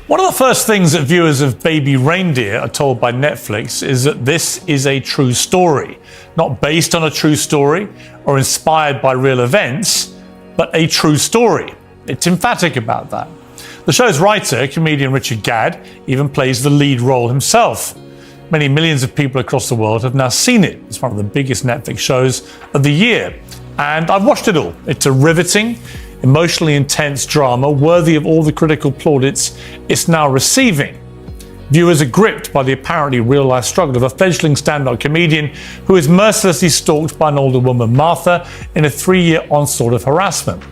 One of the first things that viewers of Baby Reindeer are told by Netflix is that this is a true story, not based on a true story or inspired by real events, but a true story. It's emphatic about that. The show's writer, comedian Richard Gad, even plays the lead role himself. Many millions of people across the world have now seen it. It's one of the biggest Netflix shows of the year, and I've watched it all. It's a riveting, emotionally intense drama worthy of all the critical plaudits it's now receiving. Viewers are gripped by the apparently real-life struggle of a fledgling stand-up comedian who is mercilessly stalked by an older woman, Martha, in a 3-year onslaught of harassment.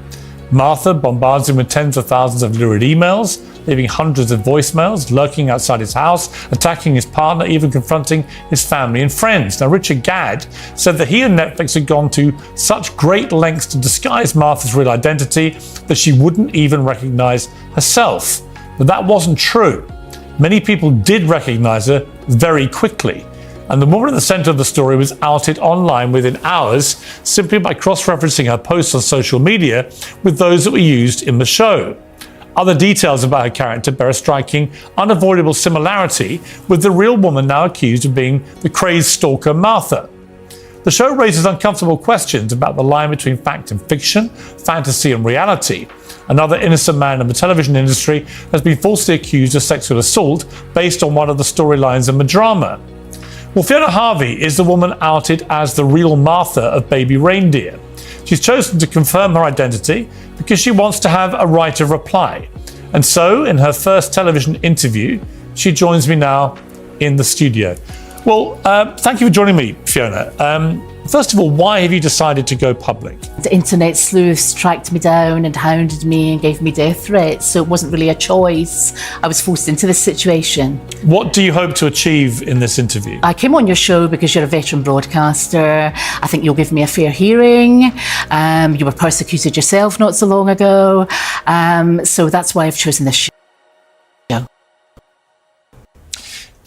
Martha bombards him with tens of thousands of lurid emails, leaving hundreds of voicemails, lurking outside his house, attacking his partner, even confronting his family and friends. Now, Richard Gad said that he and Netflix had gone to such great lengths to disguise Martha's real identity that she wouldn't even recognize herself. But that wasn't true. Many people did recognize her very quickly. And the woman at the center of the story was outed online within hours simply by cross-referencing her posts on social media with those that were used in the show. Other details about her character bear a striking, unavoidable similarity with the real woman now accused of being the crazed stalker Martha. The show raises uncomfortable questions about the line between fact and fiction, fantasy and reality. Another innocent man in the television industry has been falsely accused of sexual assault based on one of the storylines in the drama. Well, Fiona Harvey is the woman outed as the real Martha of Baby Reindeer. She's chosen to confirm her identity because she wants to have a right of reply. And so, in her first television interview, she joins me now in the studio. Well, thank you for joining me, Fiona. First of all, why have you decided to go public? The internet sleuths tracked me down and hounded me and gave me death threats, so it wasn't really a choice. I was forced into this situation. What do you hope to achieve in this interview? I came on your show because you're a veteran broadcaster. I think you'll give me a fair hearing. You were persecuted yourself not so long ago. So that's why I've chosen this show.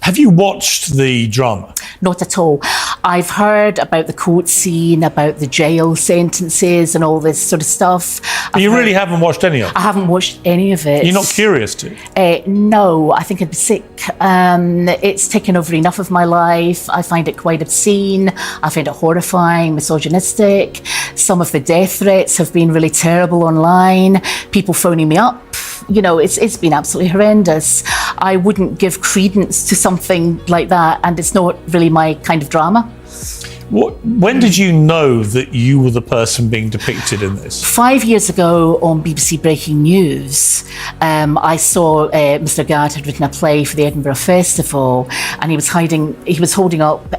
Have you watched the drama? Not at all. I've heard about the court scene, about the jail sentences and all this sort of stuff. But you really haven't watched any of it? I haven't watched any of it. You're not curious to? No, I think I'd be sick. It's taken over enough of my life. I find it quite obscene. I find it horrifying, misogynistic. Some of the death threats have been really terrible online. People phoning me up. You know, it's been absolutely horrendous. I wouldn't give credence to something like that, and it's not really my kind of drama. When did you know that you were the person being depicted in this? 5 years ago on BBC Breaking News, I saw Mr. Gad had written a play for the Edinburgh Festival, and he was holding up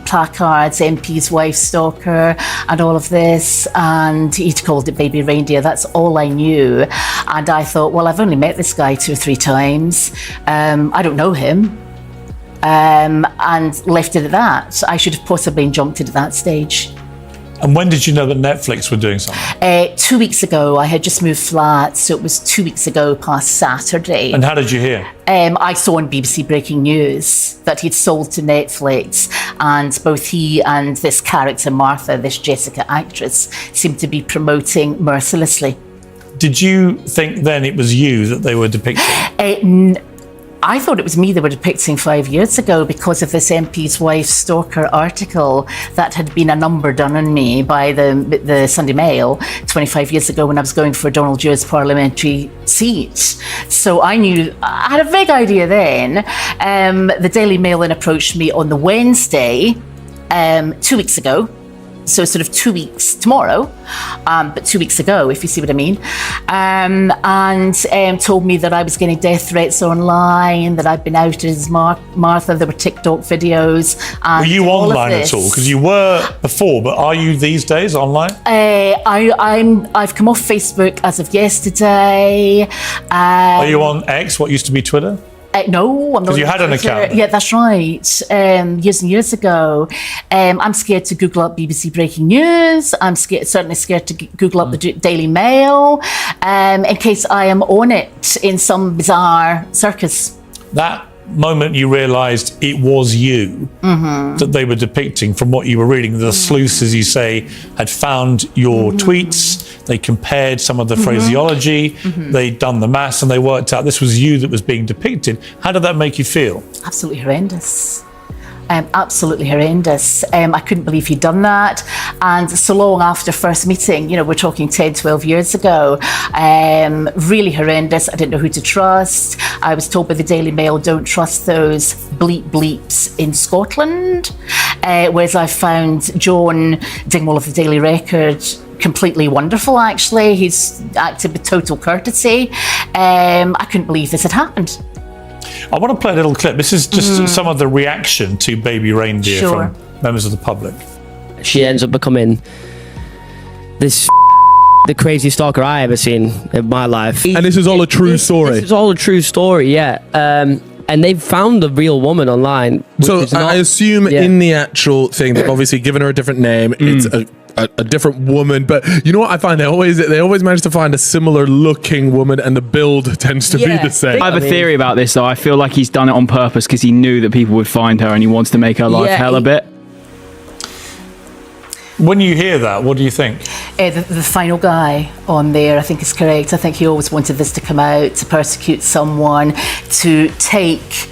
placards, MP's wife stalker, and all of this, and he'd called it Baby Reindeer. That's all I knew. And I thought, well, I've only met this guy 2 or 3 times. I don't know him. And left it at that. I should have possibly jumped it at that stage. And when did you know that Netflix were doing something? 2 weeks ago. I had just moved flat, so it was 2 weeks ago past Saturday. And how did you hear? I saw on BBC Breaking News that he'd sold to Netflix, and both he and this character, Martha, this Jessica actress, seemed to be promoting mercilessly. Did you think then it was you that they were depicting? I thought it was me they were depicting 5 years ago because of this MP's wife stalker article that had been a number done on me by the Sunday Mail 25 years ago when I was going for Donald Du's parliamentary seat. So I had a vague idea then. The Daily Mail then approached me on the Wednesday, 2 weeks ago. So sort of 2 weeks tomorrow, but 2 weeks ago, if you see what I mean, and told me that I was getting death threats online, that I'd been outed as Martha. There were TikTok videos. And were you online at all? Because you were before, but are you these days online? I've come off Facebook as of yesterday. Are you on X, what used to be Twitter? No, I'm not. Because you had an account. Yeah, that's right. Years and years ago. I'm scared to Google up BBC Breaking News. I'm certainly scared to Google up the Daily Mail in case I am on it in some bizarre circus. That moment you realised it was you that they were depicting from what you were reading? The sleuths, as you say, had found your tweets, they compared some of the phraseology, they'd done the maths, and they worked out this was you that was being depicted. How did that make you feel? Absolutely horrendous. Absolutely horrendous. I couldn't believe he'd done that. And so long after first meeting, we're talking 10, 12 years ago, really horrendous. I didn't know who to trust. I was told by the Daily Mail, don't trust those bleeps in Scotland. Whereas I found Juan Dingwall of the Daily Record completely wonderful, actually. He's acted with total courtesy. I couldn't believe this had happened. I want to play a little clip. This is just some of the reaction to Baby Reindeer from members of the public. She ends up becoming the craziest stalker I ever seen in my life. And this is all a true story? This is all a true story, yeah. And they've found the real woman online. So I assume in the actual thing, they've obviously given her a different name. It's a different woman, but you know what I find? They always manage to find a similar looking woman, and the build tends to be the same. I have a theory about this, though. I feel like he's done it on purpose because he knew that people would find her, and he wants to make her life hell a bit. When you hear that, what do you think? The final guy on there, I think, is correct. I think he always wanted this to come out, to persecute someone, to take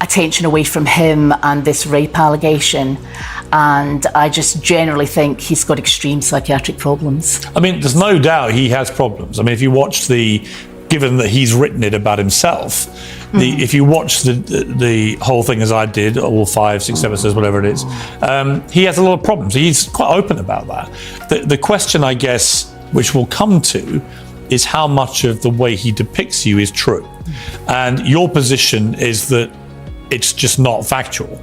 attention away from him and this rape allegation. And I just generally think he's got extreme psychiatric problems. I mean, there's no doubt he has problems. I mean, if you watch given that he's written it about himself, if you watch the whole thing as I did, all 5, 6 episodes, whatever it is, he has a lot of problems. He's quite open about that. The question, I guess, which we'll come to, is how much of the way he depicts you is true. And your position is that it's just not factual.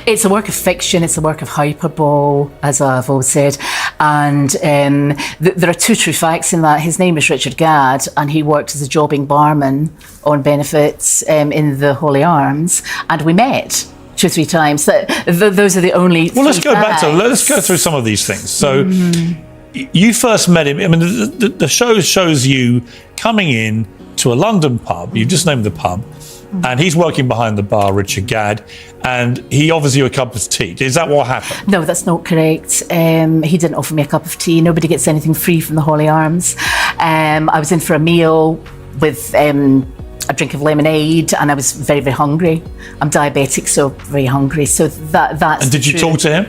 It's a work of fiction, it's a work of hyperbole, as I've always said. And there are 2 true facts in that. His name is Richard Gad, and he worked as a jobbing barman on benefits in the Holy Arms, and we met 2 or 3 times. Those are the only. Well, let's go through some of these things. So you first met him. I mean, the show shows you coming in to a London pub. You've just named the pub. And he's working behind the bar, Richard Gad, and he offers you a cup of tea. Is that what happened? No, that's not correct. He didn't offer me a cup of tea. Nobody gets anything free from the Holy Arms. I was in for a meal with a drink of lemonade, and I was very, very hungry. I'm diabetic, so very hungry. So that's. And did you talk to him?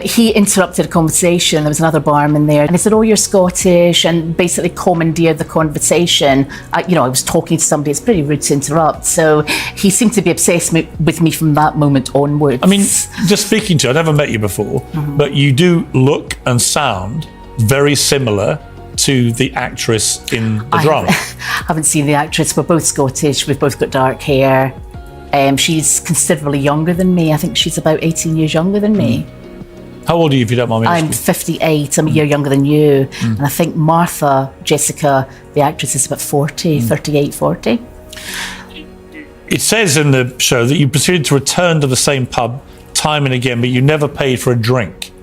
He interrupted a conversation. There was another barman there, and he said, "Oh, you're Scottish," and basically commandeered the conversation. I was talking to somebody. It's pretty rude to interrupt. So he seemed to be obsessed with me from that moment onwards. I mean, just speaking to you, I've never met you before, but you do look and sound very similar to the actress in the drama. I haven't seen the actress. We're both Scottish. We've both got dark hair. She's considerably younger than me. I think she's about 18 years younger than me. How old are you, if you don't mind me asking? I'm 58. I'm a year younger than you. And I think Jessica, the actress, is about 40, 38, 40. It says in the show that you proceeded to return to the same pub time and again, but you never paid for a drink.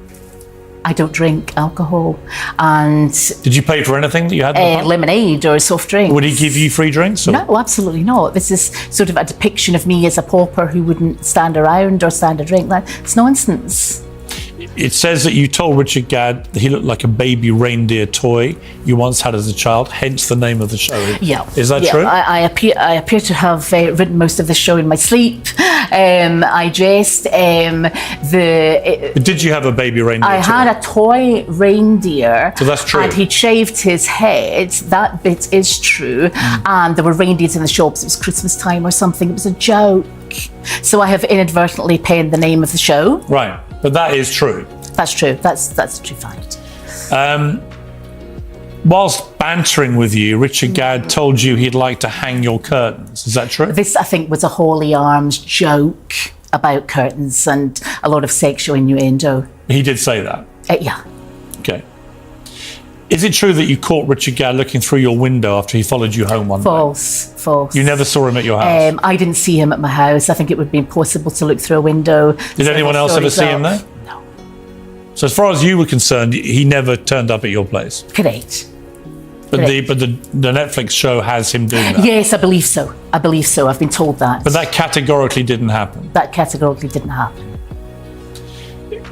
I don't drink alcohol. And did you pay for anything that you had? Lemonade or soft drinks. Would he give you free drinks? Or? No, absolutely not. This is sort of a depiction of me as a pauper who wouldn't stand around or stand a drink. It's nonsense. It says that you told Richard Gad that he looked like a baby reindeer toy you once had as a child, hence the name of the show. Yeah. Is that true? I appear to have written most of the show in my sleep. I dressed. Did you have a baby reindeer I had a toy reindeer. So that's true. And he'd shaved his head. That bit is true. And there were reindeers in the shops. It was Christmas time or something. It was a joke. So I have inadvertently penned the name of the show. Right. But that is true. That's true. That's a true fact. Whilst bantering with you, Richard Gad told you he'd like to hang your curtains. Is that true? This, I think, was a Holy Arms joke about curtains and a lot of sexual innuendo. He did say that? Yeah. Okay. Is it true that you caught Richard Gad looking through your window after he followed you home one day? False. You never saw him at your house? I didn't see him at my house. I think it would be impossible to look through a window. Did anyone else ever see him there? No. So as far as you were concerned, he never turned up at your place? Correct. But the Netflix show has him doing that. Yes, I believe so. I've been told that. But that categorically didn't happen. That categorically didn't happen.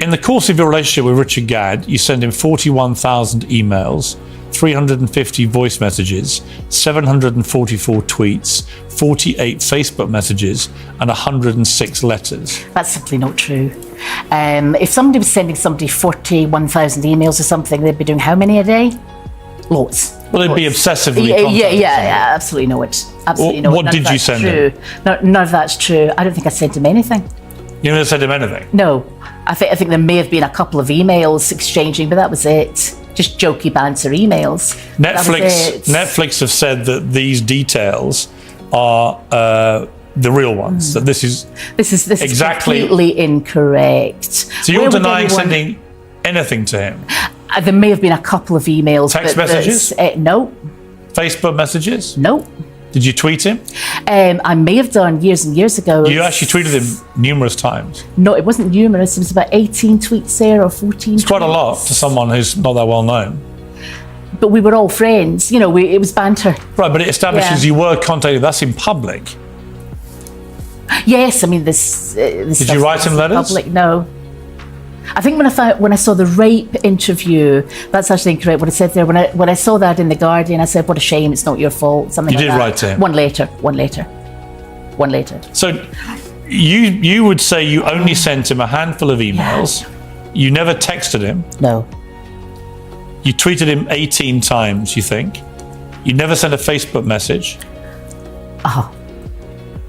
In the course of your relationship with Richard Gad, you send him 41,000 emails, 350 voice messages, 744 tweets, 48 Facebook messages, and 106 letters. That's simply not true. If somebody was sending somebody 41,000 emails or something, they'd be doing how many a day? Lots. Well, they'd be obsessively yeah, absolutely not. Absolutely not. What did you send him? None of that's true. I don't think I sent him anything. You never sent him anything? No. I think there may have been a couple of emails exchanging, but that was it. Just jokey banter emails. Netflix have said that these details are the real ones. That this is exactly completely incorrect. So you're denying sending anything to him? There may have been a couple of emails. Text messages? No. Facebook messages? No. Did you tweet him? I may have done years and years ago. You actually tweeted him numerous times. No, it wasn't numerous. It was about 18 tweets there or 14. It's quite a lot to someone who's not that well known. But we were all friends. You know, it was banter. Right, but it establishes you were contacted. That's in public. Yes, I mean this. Did you write him letters? Public? No. I think when I saw the rape interview, that's actually incorrect. What I said there, when I saw that in the Guardian, I said, "What a shame! It's not your fault." Something you like that. You did write to him. One later. So, you would say you only sent him a handful of emails. Yeah. You never texted him. No. You tweeted him 18 times. You think? You never sent a Facebook message. Oh,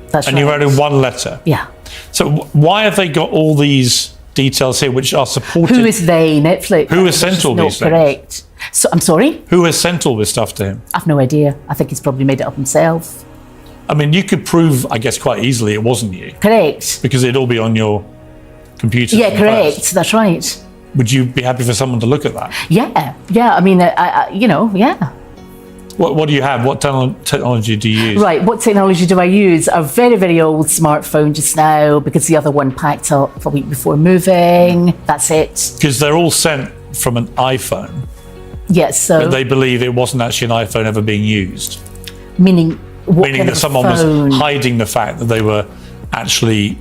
that's right. And you wrote him one letter. Yeah. So why have they got all these details here which are supported? Who is they? Netflix. Who has sent all these things? Correct. So I'm sorry? Who has sent all this stuff to him? I've no idea. I think he's probably made it up himself. I mean, you could prove, I guess, quite easily it wasn't you. Correct. Because it'd all be on your computer. Yeah, correct. That's right. Would you be happy for someone to look at that? Yeah. I mean, yeah. What do you have? What technology do you use? Right, what technology do I use? A very, very old smartphone just now because the other one packed up a week before moving. That's it. Because they're all sent from an iPhone. Yes, so... But they believe it wasn't actually an iPhone ever being used. Meaning that someone was hiding the fact that they were actually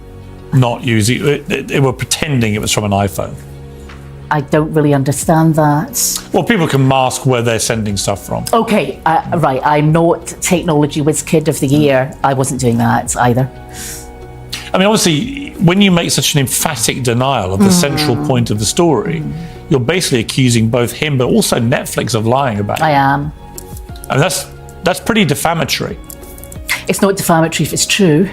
not using it. They were pretending it was from an iPhone. I don't really understand that. Well, people can mask where they're sending stuff from. Okay, right. I'm not Technology Whiz Kid of the Year. I wasn't doing that either. I mean, obviously, when you make such an emphatic denial of the central point of the story, you're basically accusing both him but also Netflix of lying about it. I am. And that's pretty defamatory. It's not defamatory if it's true.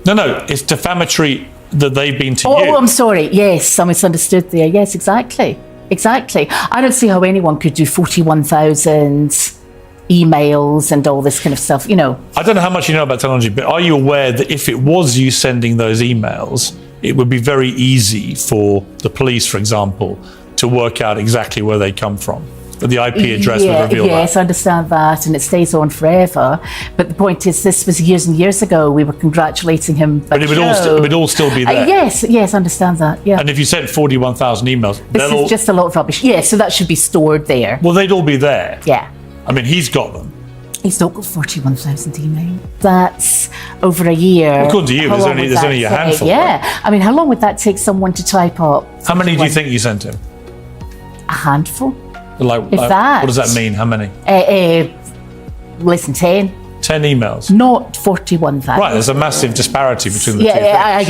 No, it's defamatory that they've been to you. Oh, I'm sorry. Yes, I misunderstood there. Yes, exactly. I don't see how anyone could do 41,000 emails and all this kind of stuff, you know. I don't know how much you know about technology, but are you aware that if it was you sending those emails, it would be very easy for the police, for example, to work out exactly where they come from? But the IP address would reveal that. Yes, I understand that, and it stays on forever. But the point is, this was years and years ago. We were congratulating him. But it would all still be there. Yes, I understand that. Yeah. And if you sent 41,000 emails, this is just a lot of rubbish. Yeah, so that should be stored there. Well, they'd all be there. Yeah. I mean, he's got them. He's not got 41,000 emails. That's over a year. Well, according to you, there's only a handful. Yeah. Right? I mean, how long would that take someone to type up? How many do you think you sent him? A handful. Like what does that mean? How many? Less than 10. 10 emails. Not 41,000. Right, there's a massive disparity between the two things. I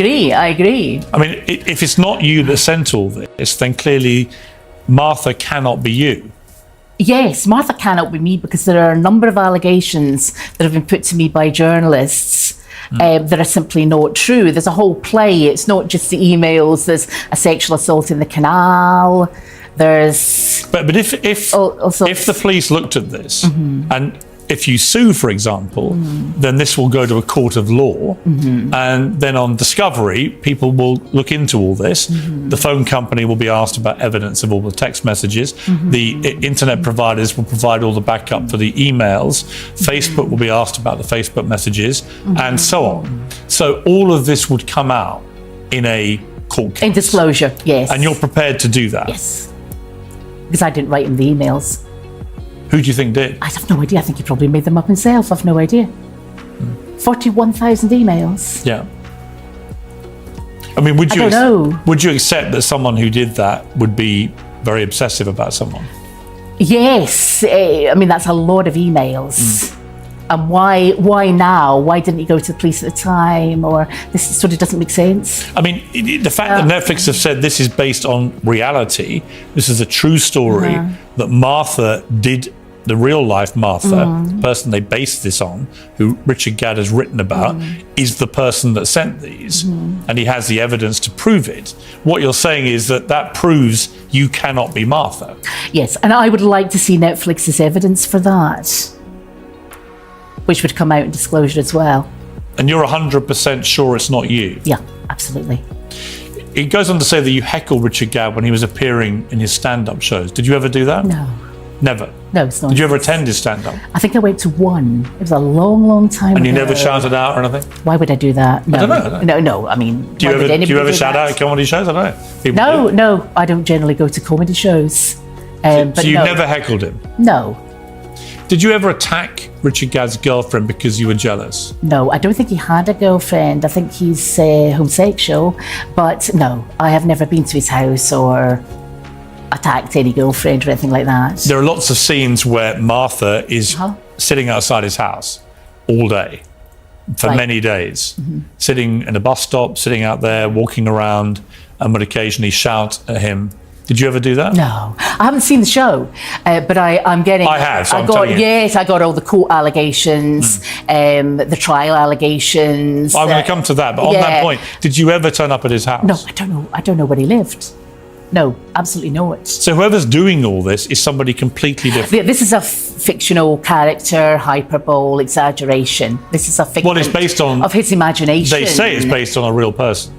agree. I mean, if it's not you that sent all this, then clearly Martha cannot be you. Yes, Martha cannot be me because there are a number of allegations that have been put to me by journalists that are simply not true. There's a whole play. It's not just the emails. There's a sexual assault in the canal. There's... But if the police looked at this and if you sue, for example, then this will go to a court of law, and then on discovery, people will look into all this. The phone company will be asked about evidence of all the text messages. The internet providers will provide all the backup for the emails. Facebook will be asked about the Facebook messages, and so on. So all of this would come out in a court case. In disclosure, yes. And you're prepared to do that? Yes. Because I didn't write him the emails. Who do you think did? I have no idea. I think he probably made them up himself. I've no idea. 41,000 emails. Yeah. I mean, would I you don't know. would you accept that someone who did that would be very obsessive about someone? Yes. I mean, that's a lot of emails. And why now? Why didn't you go to the police at the time? Or this sort of doesn't make sense. I mean, the fact that Netflix have said this is based on reality, this is a true story, that Martha did, the real life Martha, the person they based this on, who Richard Gad has written about, is the person that sent these. And he has the evidence to prove it. What you're saying is that proves you cannot be Martha. Yes, and I would like to see Netflix's evidence for that, which would come out in disclosure as well. And you're 100% sure it's not you. Yeah, absolutely. It goes on to say that you heckled Richard Gad when he was appearing in his stand-up shows. Did you ever do that? No. Never? No, it's not. Did you ever attend his stand-up? I think I went to one. It was a long, long time ago. And you never shouted out or anything? Why would I do that? No. I don't know. No, I mean... Do you ever shout out at comedy shows? I don't know. People do. No, I don't generally go to comedy shows. But So you never heckled him? No. Did you ever attack Richard Gad's girlfriend because you were jealous? No, I don't think he had a girlfriend. I think he's homosexual. But no, I have never been to his house or attacked any girlfriend or anything like that. There are lots of scenes where Martha is sitting outside his house all day for many days, sitting in a bus stop, sitting out there, walking around, and would occasionally shout at him. Did you ever do that? No, I haven't seen the show, but I'm getting. I have. So I'm telling you. Yes, I got all the court allegations, the trial allegations. I'm going to come to that, but on that point, did you ever turn up at his house? No, I don't know. I don't know where he lived. No, absolutely not. So whoever's doing all this is somebody completely different. This is a fictional character, hyperbole, exaggeration. This is a fiction. Well, it's based on of his imagination. They say it's based on a real person.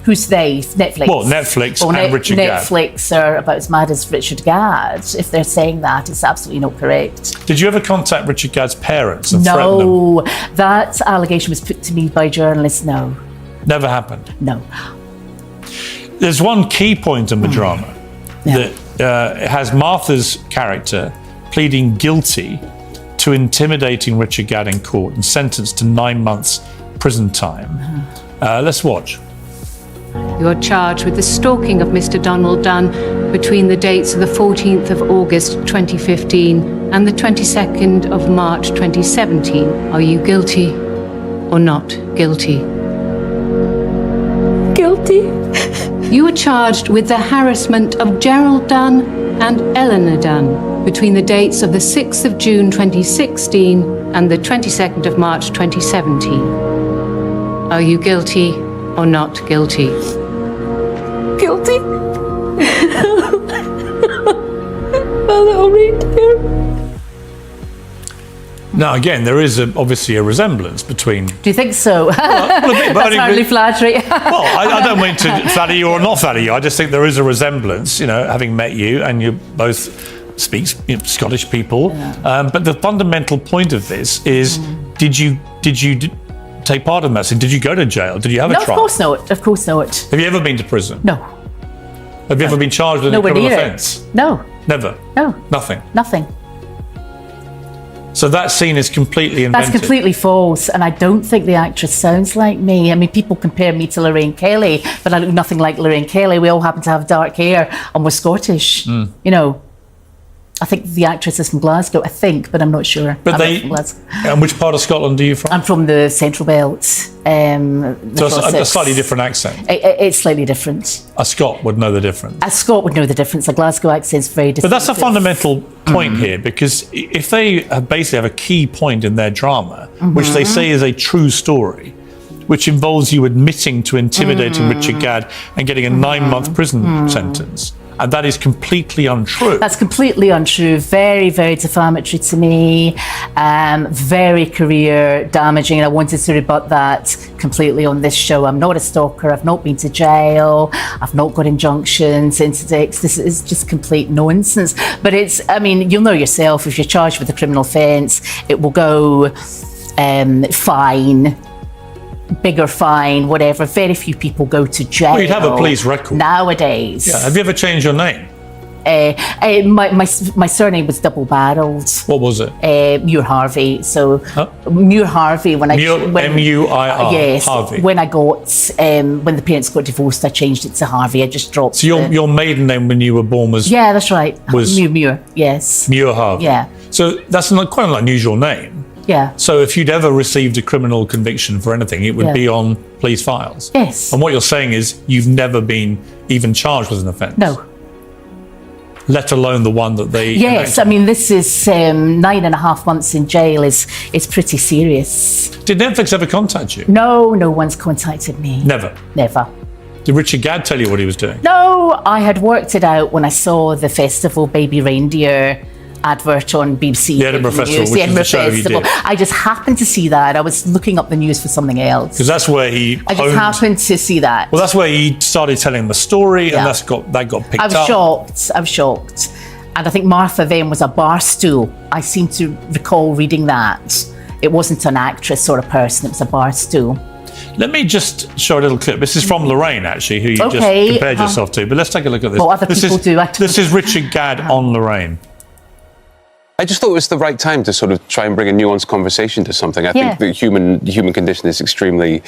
Who's they? Netflix. Well, Netflix and Richard Gad. Netflix are about as mad as Richard Gad. If they're saying that, it's absolutely not correct. Did you ever contact Richard Gad's parents and threaten them? No, that allegation was put to me by journalists. No. Never happened? No. There's one key point in the drama that it has Martha's character pleading guilty to intimidating Richard Gad in court and sentenced to 9 months prison time. Let's watch. You are charged with the stalking of Mr. Donald Dunn between the dates of the 14th of August 2015 and the 22nd of March 2017. Are you guilty or not guilty? Guilty. You are charged with the harassment of Gerald Dunn and Eleanor Dunn between the dates of the 6th of June 2016 and the 22nd of March 2017. Are you guilty or not guilty? Guilty. My little reindeer. Now, again, there is obviously a resemblance between... Do you think so? Well, That's hardly flattering. Well, I don't mean to flatter you or not flatter you. I just think there is a resemblance, having met you, and you both speak Scottish people. But the fundamental point of this is, did you take part in that? So did you go to jail? Did you have a trial? Of course not. Of course not. Have you ever been to prison? No. Have you ever been charged with a criminal offence? No. Never? No. Nothing? Nothing. So that scene is completely invented. That's completely false, and I don't think the actress sounds like me. I mean, people compare me to Lorraine Kelly, but I look nothing like Lorraine Kelly. We all happen to have dark hair, and we're Scottish. I think the actress is from Glasgow, I think, but I'm not sure. But and which part of Scotland are you from? I'm from the Central Belt. So a slightly different accent? It's slightly different. A Scot would know the difference? A Scot would know the difference. A Glasgow accent's very different. But that's a fundamental point here, because if they basically have a key point in their drama, which they say is a true story, which involves you admitting to intimidating Richard Gad and getting a 9-month prison sentence, and that is completely untrue. That's completely untrue. Very, very defamatory to me. Very career damaging. And I wanted to rebut that completely on this show. I'm not a stalker. I've not been to jail. I've not got injunctions, interdicts. This is just complete nonsense. But you'll know yourself, if you're charged with a criminal offence, it will go fine. Bigger fine, whatever. Very few people go to jail. Well, you'd have a police record nowadays. Yeah. Have you ever changed your name? My surname was double-barreled. What was it? Muir Harvey. So Muir Harvey. M-U-I-R. Yes. Harvey. When the parents got divorced, I changed it to Harvey. I just dropped. So your maiden name when you were born was Yeah, that's right. Was- Muir. Yes. Muir Harvey. Yeah. So that's quite an unusual name. Yeah. So if you'd ever received a criminal conviction for anything, it would Yeah. be on police files. Yes. And what you're saying is you've never been even charged with an offence. No. Let alone the one that they. Yes, I mean this is 9.5 months in jail is pretty serious. Did Netflix ever contact you? No one's contacted me. Never. Never. Did Richard Gad tell you what he was doing? No, I had worked it out when I saw the festival Baby Reindeer advert on BBC. The Edinburgh Festival, News, which the Edinburgh is the show he Festival. did. I just happened to see that. I was looking up the news for something else. Because that's where he. I just happened to see that. Well, that's where he started telling the story, Yeah. and that got picked I up. was shocked. And I think Martha then was a bar stool. I seem to recall reading that. It wasn't an actress or a person, it was a bar stool. Let me just show a little clip. This is from Lorraine, actually, who you just compared yourself to. But let's take a look at this. Well, other people do. This is Richard Gad on Lorraine. I just thought it was the right time to sort of try and bring a nuanced conversation to something. I think the human condition is extremely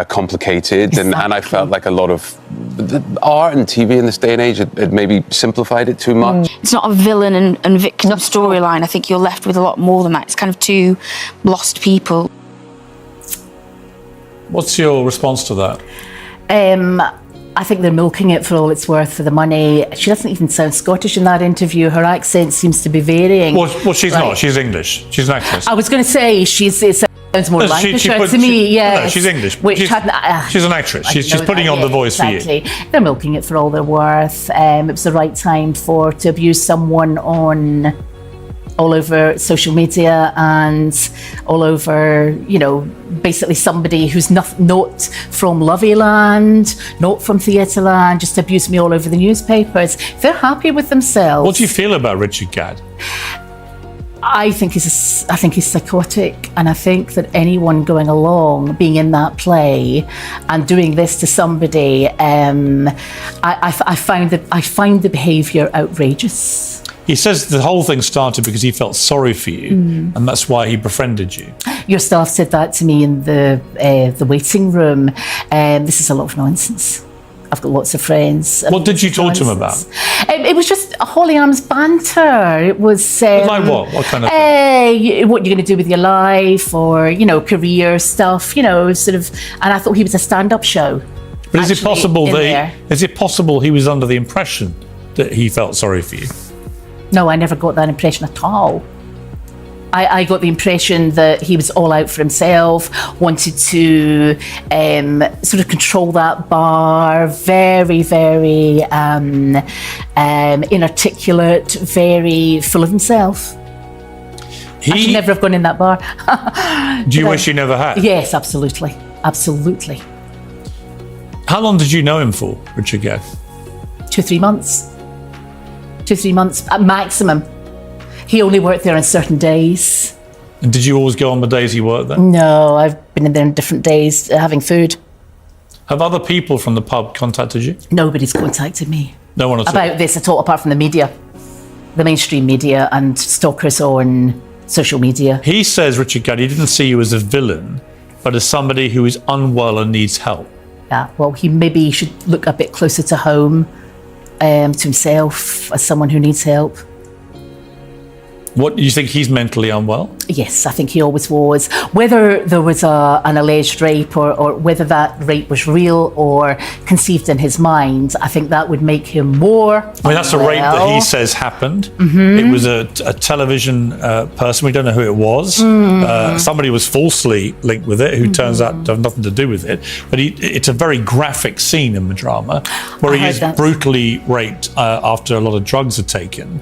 complicated, and I felt like a lot of the art and TV in this day and age had maybe simplified it too much. It's not a villain and victim storyline. I think you're left with a lot more than that. It's kind of two lost people. What's your response to that? I think they're milking it for all it's worth for the money. She doesn't even sound Scottish in that interview. Her accent seems to be varying. Well, she's not. She's English. She's an actress. I was going to say it sounds more Lancashire to me. Yeah, no, she's English. She's an actress. She's putting on the voice for you. They're milking it for all they're worth. It was the right time to abuse someone all over social media and all over, basically somebody who's not from Loveyland, not from Theatreland, just abused me all over the newspapers. If they're happy with themselves. What do you feel about Richard Gad? I think he's psychotic, and I think that anyone going along, being in that play, and doing this to somebody, I find the behaviour outrageous. He says the whole thing started because he felt sorry for you, and that's why he befriended you. Your staff said that to me in the waiting room. This is a lot of nonsense. I've got lots of friends. What did you talk to him about? It was just a holy arms banter. It was like what? What kind of thing? What you're going to do with your life, or career stuff. Sort of. And I thought he was a stand-up show. But is it possible he was under the impression that he felt sorry for you? No, I never got that impression at all. I got the impression that he was all out for himself, wanted to sort of control that bar, very, very inarticulate, very full of himself. I should never have gone in that bar. Do you wish you never had? Yes, absolutely. Absolutely. How long did you know him for, Richard Gad? 2-3 months. 2-3 months at maximum. He only worked there on certain days. And did you always go on the days he worked there? No, I've been in there on different days having food. Have other people from the pub contacted you? Nobody's contacted me. No one at all? About this at all, apart from the media. The mainstream media and stalkers on social media. He says, Richard Gad, he didn't see you as a villain, but as somebody who is unwell and needs help. Yeah, well, he maybe should look a bit closer to home, to himself, as someone who needs help. What, you think he's mentally unwell? Yes, I think he always was. Whether there was an alleged rape or whether that rape was real or conceived in his mind, I think that would make him more I mean, that's a rape that he says happened. It was a television person. We don't know who it was. Somebody was falsely linked with it, who turns out to have nothing to do with it. But it's a very graphic scene in the drama where he is brutally raped after a lot of drugs are taken.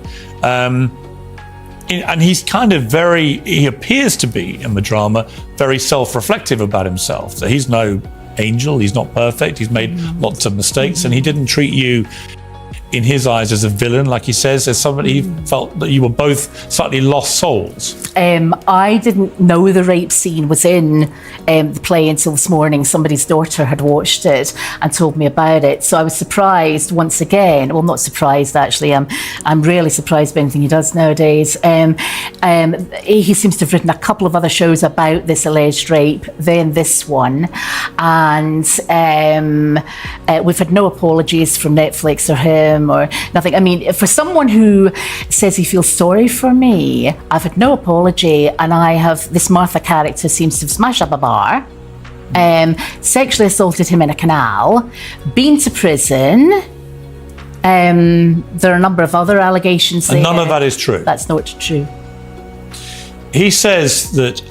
And he's kind of he appears to be in the drama very self-reflective about himself. So he's no angel, he's not perfect, he's made lots of mistakes, and he didn't treat you in his eyes, as a villain, like he says, as somebody he felt that you were both slightly lost souls. I didn't know the rape scene was in the play until this morning. Somebody's daughter had watched it and told me about it. So I was surprised once again. Well, not surprised actually. I'm really surprised by anything he does nowadays. He seems to have written a couple of other shows about this alleged rape, then this one, and we've had no apologies from Netflix or him or nothing. I mean, for someone who says he feels sorry for me, I've had no apology, and I have this Martha character seems to have smashed up a bar, sexually assaulted him in a canal, been to prison. There are a number of other allegations there. And none of that is true. That's not true. He says that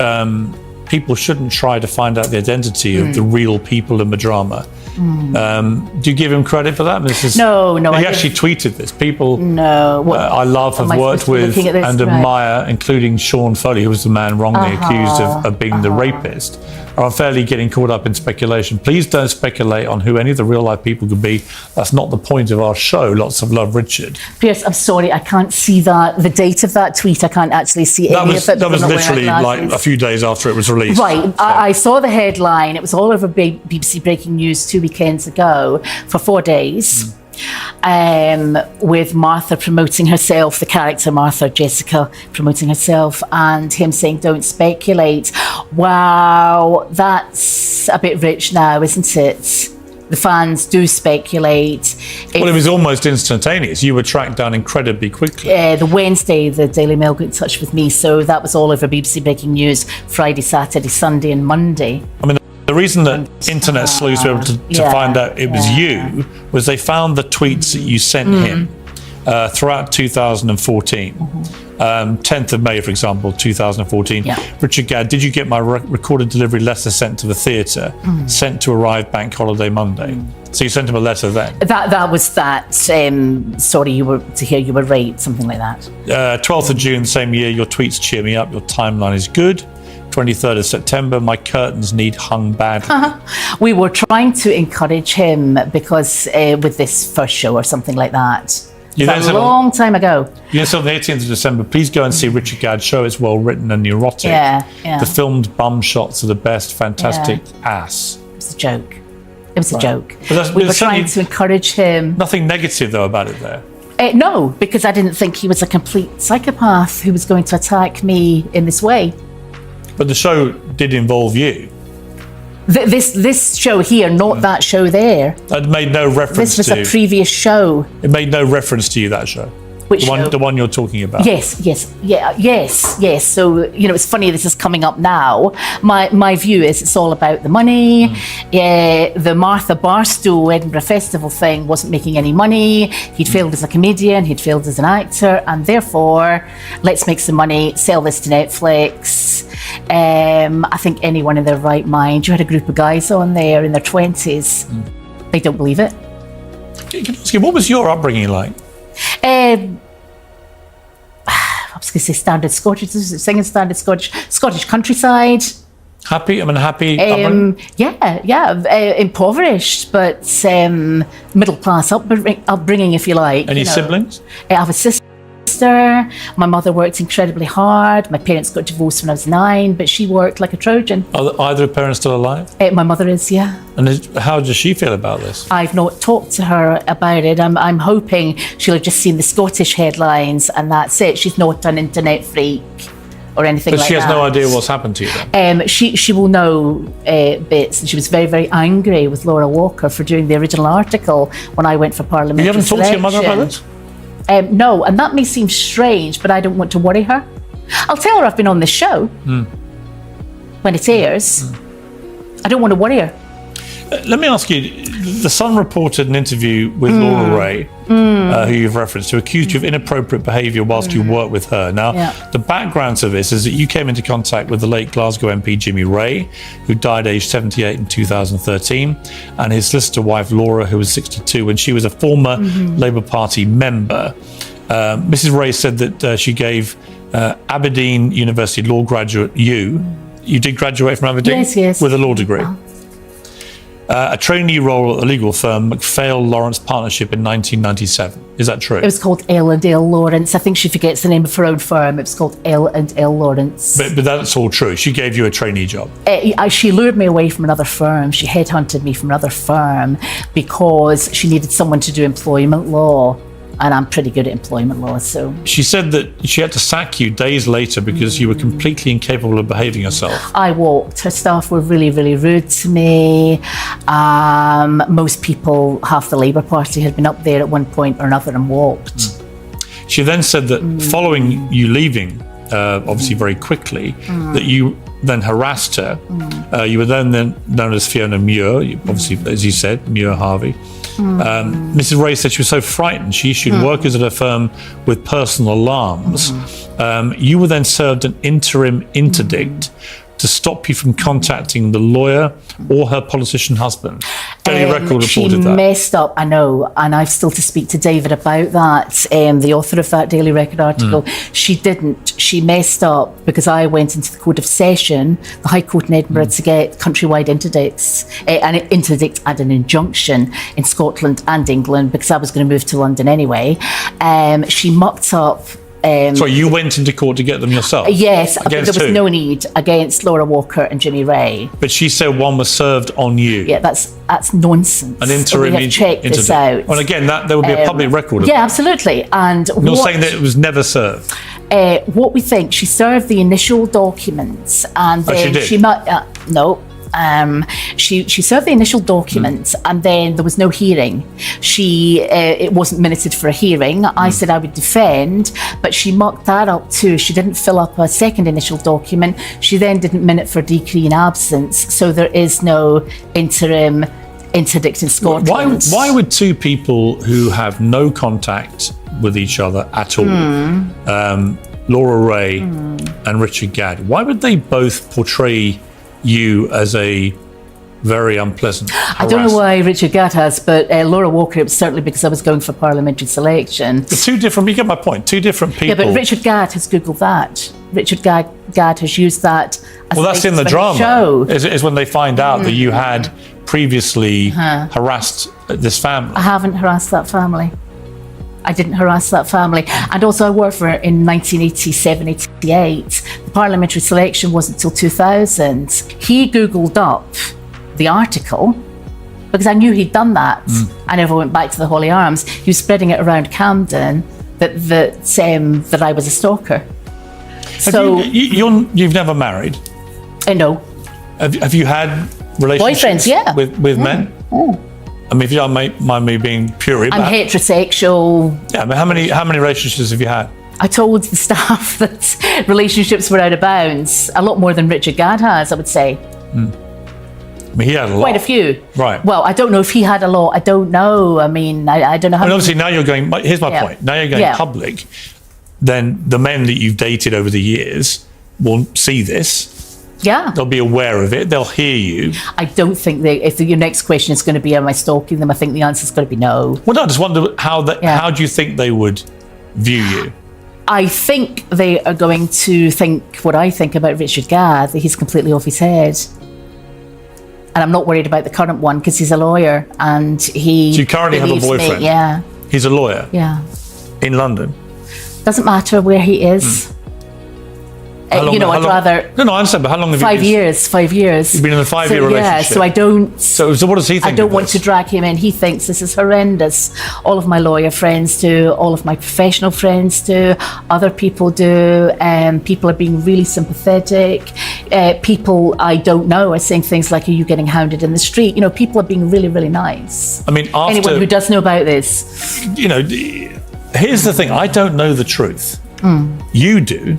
people shouldn't try to find out the identity of the real people in the drama. Do you give him credit for that? No. He actually tweeted this. People No. I love, have worked with and admire, including Sean Foley, who was the man wrongly accused of being the rapist, are unfairly getting caught up in speculation. Please don't speculate on who any of the real life people could be. That's not the point of our show. Lots of love, Richard. Pierce, I'm sorry, I can't see the date of that tweet. I can't actually see any of it. That was literally like a few days after it was released. Right, so. I saw the headline. It was all over BBC Breaking News 2 weekends ago for 4 days. With Martha promoting herself, the character Martha, Jessica, promoting herself, and him saying, don't speculate. Wow, that's a bit rich now, isn't it? The fans do speculate. Well, it was almost instantaneous. You were tracked down incredibly quickly. The Wednesday, the Daily Mail got in touch with me, so that was all over BBC Breaking News, Friday, Saturday, Sunday and Monday. I mean, the reason that internet sleuths were able to find out it was you was they found the tweets that you sent him throughout 2014. 10th of May, for example, 2014. Richard Gad, did you get my recorded delivery letter sent to the theatre, sent to arrive bank holiday Monday? So you sent him a letter then? That was that, sorry, you were raped, something like that. 12th of June, same year, your tweets cheer me up, your timeline is good. 23rd of September, my curtains need hung badly. We were trying to encourage him because with this first show or something like that. A long time ago. You said on the 18th of December, please go and see Richard Gad's show. It's well written and neurotic. The filmed bum shots are the best. Fantastic ass. It was a joke. It was a joke. But we were trying to encourage him. Nothing negative though about it there. No, because I didn't think he was a complete psychopath who was going to attack me in this way. But the show did involve you. This show here, not that show there. That made no reference to... This was a previous show. It made no reference to you, that show. Which show? The one you're talking about. Yes. So, it's funny this is coming up now. My view is it's all about the money. The Martha Barstow Edinburgh Festival thing wasn't making any money. He'd failed as a comedian, he'd failed as an actor, and therefore, let's make some money, sell this to Netflix. I think anyone in their right mind, you had a group of guys on there in their 20s. They don't believe it. Can I ask you, what was your upbringing like? I was going to say standard Scottish, singing standard Scottish countryside. Happy? Happy upbringing? Impoverished, but middle class upbringing, if you like. Any siblings? I have a sister. My mother worked incredibly hard. My parents got divorced when I was 9, but she worked like a Trojan. Are either parents still alive? My mother is, yeah. And how does she feel about this? I've not talked to her about it. I'm hoping she'll have just seen the Scottish headlines and that's it. She's not an internet freak or anything like that. But she has no idea what's happened to you then? She will know bits. And she was very, very angry with Laura Walker for doing the original article when I went for parliamentary You haven't talked to your mother about this? No, and that may seem strange, but I don't want to worry her. I'll tell her I've been on this show when it airs. I don't want to worry her. Let me ask you, The Sun reported an interview with Laura Ray, who you've referenced, who accused you of inappropriate behaviour whilst you worked with her. Now, the background to this is that you came into contact with the late Glasgow MP Jimmy Ray, who died aged 78 in 2013, and his solicitor wife Laura, who was 62, and she was a former Labour Party member. Mrs. Ray said that she gave Aberdeen University law graduate you did graduate from Aberdeen? Yes. With a law degree. a trainee role at the legal firm McPhail Lawrence Partnership in 1997. Is that true? It was called L&L Lawrence. I think she forgets the name of her own firm. It was called L&L Lawrence. But that's all true. She gave you a trainee job. She lured me away from another firm. She headhunted me from another firm because she needed someone to do employment law. And I'm pretty good at employment law, so... She said that she had to sack you days later because you were completely incapable of behaving yourself. I walked. Her staff were really, really rude to me. Most people, half the Labour Party had been up there at one point or another and walked. She then said that following you leaving, obviously very quickly, that you then harassed her. You were then known as Fiona Muir, obviously, as you said, Muir Harvey. Mrs. Ray said she was so frightened she issued workers at her firm with personal alarms. You were then served an interim interdict to stop you from contacting the lawyer or her politician husband. Daily Record reported that. She messed up, I know, and I've still to speak to David about that, the author of that Daily Record article. She didn't. She messed up because I went into the Court of Session, the High Court in Edinburgh, to get countrywide interdicts, an interdict and an injunction in Scotland and England because I was going to move to London anyway. She mucked up. Sorry, you went into court to get them yourself? Yes, but there was who? no need against Laura Walker and Jimmy Ray. But she said one was served on you. Yeah, that's nonsense. An interim we have checked this out. Well, again, there would be a public record of yeah, that. absolutely. And you're saying that it was never served? What we think, she served the initial documents and then she did? No. She served the initial documents and then there was no hearing. It wasn't minuted for a hearing. I said I would defend, but she mucked that up too. She didn't fill up a second initial document. She then didn't minute for decree in absence. So there is no interim interdict in Scotland. Why would two people who have no contact with each other at all, Laura Ray and Richard Gad, why would they both portray you as a very unpleasant harasser? I don't know why Richard Gad has, but Laura Walker, it was certainly because I was going for parliamentary selection. Two different, you get my point, two different people. Yeah, but Richard Gad has Googled that. Richard Gad has used that as well, that's in the drama. Show. Is when they find out that you had previously harassed this family. I haven't harassed that family. I didn't harass that family. And also I worked for her in 1987, 88. The parliamentary selection wasn't until 2000. He Googled up the article because I knew he'd done that. I never went back to the Holy Arms. He was spreading it around Camden that I was a stalker. So you've never married? No. Have you had relationships with men? I mean, if you don't mind me being pure, I'm heterosexual. Yeah, but how many relationships have you had? I told the staff that relationships were out of bounds. A lot more than Richard Gad has, I would say. I mean, he had a lot. Quite a few. Right. Well, I don't know if he had a lot. I don't know. I mean, I don't know how. And obviously, now you're going. Here's my point. Now you're going public. Then the men that you've dated over the years will see this. Yeah. They'll be aware of it. They'll hear you. I don't think if your next question is going to be, am I stalking them? I think the answer is going to be no. Well, no, I just wonder how do you think they would view you? I think they are going to think what I think about Richard Gad, that he's completely off his head. And I'm not worried about the current one because he's a lawyer and he. So you currently have a boyfriend? Yeah. He's a lawyer? Yeah. In London? Doesn't matter where he is. I'd rather. No, I understand, but how long have you been? 5 years. 5 years. You've been in a 5-year relationship. Yeah, so I don't. So what does he think? I don't want to drag him in. He thinks this is horrendous. All of my lawyer friends do. All of my professional friends do. Other people do. People are being really sympathetic. People I don't know are saying things like, "Are you getting hounded in the street?" People are being really, really nice. I mean, anyone who does know about this. Here's the thing. I don't know the truth. You do.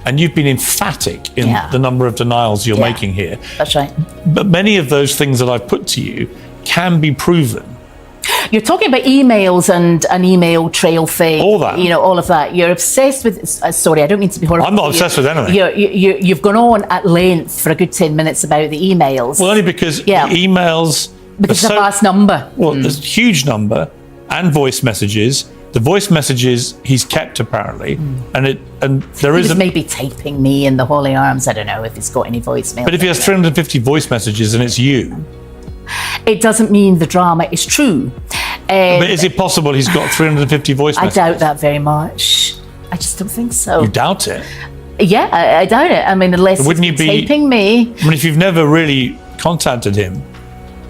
And you've been emphatic in the number of denials you're making here. That's right. But many of those things that I've put to you can be proven. You're talking about emails and an email trail thing. All that. All of that. You're obsessed with... sorry, I don't mean to be horrible. I'm not obsessed with anything. You've gone on at length for a good 10 minutes about the emails. Well, only because the emails... Because it's a vast number. Well, there's a huge number and voice messages. The voice messages he's kept apparently, and there is maybe typing me in the Holy Arms. I don't know if he's got any voicemail. But if he has 350 voice messages and it's you, It doesn't mean the drama is true. But is it possible he's got 350 voice messages? I doubt that very much. I just don't think so. You doubt it? Yeah, I doubt it. I mean, unless Wouldn't he's you been be taping me. I mean, if you've never really contacted him,